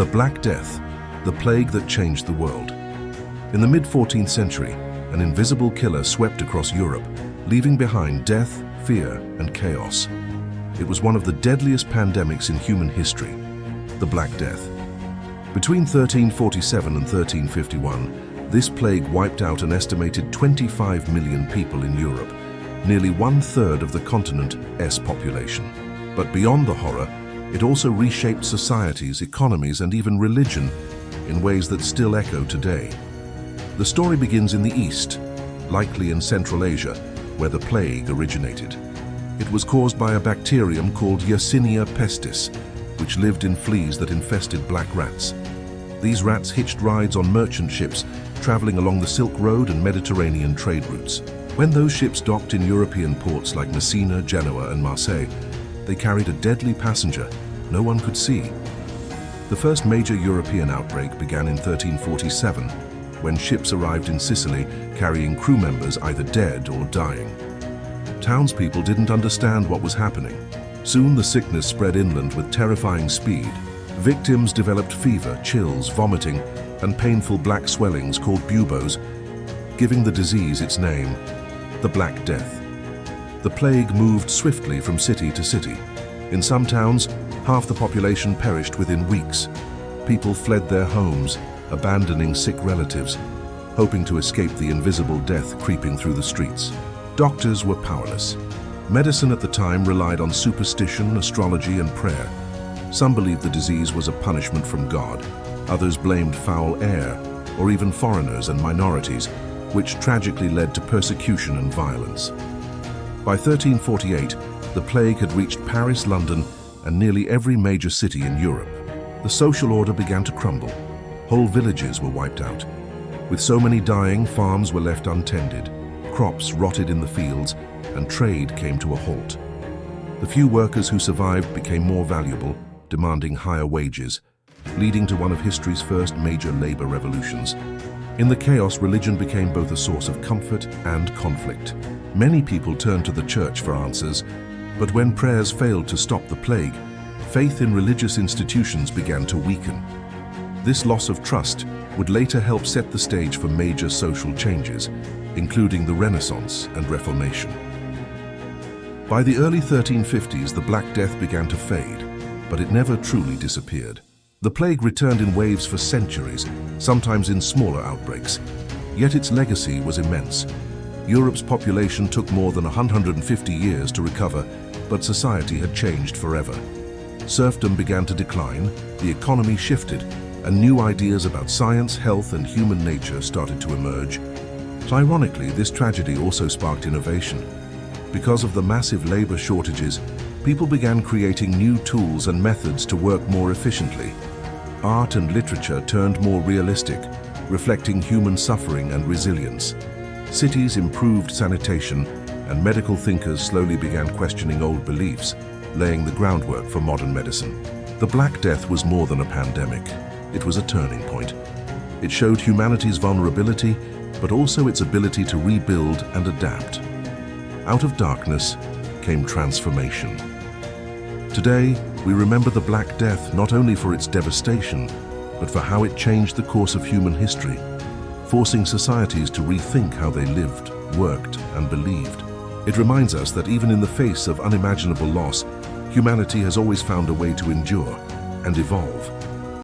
The Black Death, the plague that changed the world. In the mid-14th century, an invisible killer swept across Europe, leaving behind death, fear, and chaos. It was one of the deadliest pandemics in human history, the Black Death. Between 1347 and 1351, this plague wiped out an estimated 25 million people in Europe, nearly one-third of the continent's population. But beyond the horror, it also reshaped societies, economies, and even religion in ways that still echo today. The story begins in the East, likely in Central Asia, where the plague originated. It was caused by a bacterium called Yersinia pestis, which lived in fleas that infested black rats. These rats hitched rides on merchant ships traveling along the Silk Road and Mediterranean trade routes. When those ships docked in European ports like Messina, Genoa, and Marseille, they carried a deadly passenger no one could see. The first major European outbreak began in 1347, when ships arrived in Sicily carrying crew members either dead or dying. Townspeople didn't understand what was happening. Soon the sickness spread inland with terrifying speed. Victims developed fever, chills, vomiting, and painful black swellings called buboes, giving the disease its name, the Black Death. The plague moved swiftly from city to city. In some towns, half the population perished within weeks. People fled their homes, abandoning sick relatives, hoping to escape the invisible death creeping through the streets. Doctors were powerless. Medicine at the time relied on superstition, astrology, and prayer. Some believed the disease was a punishment from God. Others blamed foul air, or even foreigners and minorities, which tragically led to persecution and violence. By 1348, the plague had reached Paris, London, and nearly every major city in Europe. The social order began to crumble. Whole villages were wiped out. With so many dying, farms were left untended, crops rotted in the fields, and trade came to a halt. The few workers who survived became more valuable, demanding higher wages, leading to one of history's first major labor revolutions. In the chaos, religion became both a source of comfort and conflict. Many people turned to the church for answers, but when prayers failed to stop the plague, faith in religious institutions began to weaken. This loss of trust would later help set the stage for major social changes, including the Renaissance and Reformation. By the early 1350s, the Black Death began to fade, but it never truly disappeared. The plague returned in waves for centuries, sometimes in smaller outbreaks. Yet its legacy was immense. Europe's population took more than 150 years to recover, but society had changed forever. Serfdom began to decline, the economy shifted, and new ideas about science, health, and human nature started to emerge. Ironically, this tragedy also sparked innovation. Because of the massive labor shortages, people began creating new tools and methods to work more efficiently. Art and literature turned more realistic, reflecting human suffering and resilience. Cities improved sanitation, and medical thinkers slowly began questioning old beliefs, laying the groundwork for modern medicine. The Black Death was more than a pandemic. It was a turning point. It showed humanity's vulnerability, but also its ability to rebuild and adapt. Out of darkness came transformation. Today, we remember the Black Death not only for its devastation, but for how it changed the course of human history, forcing societies to rethink how they lived, worked, and believed. It reminds us that even in the face of unimaginable loss, humanity has always found a way to endure and evolve.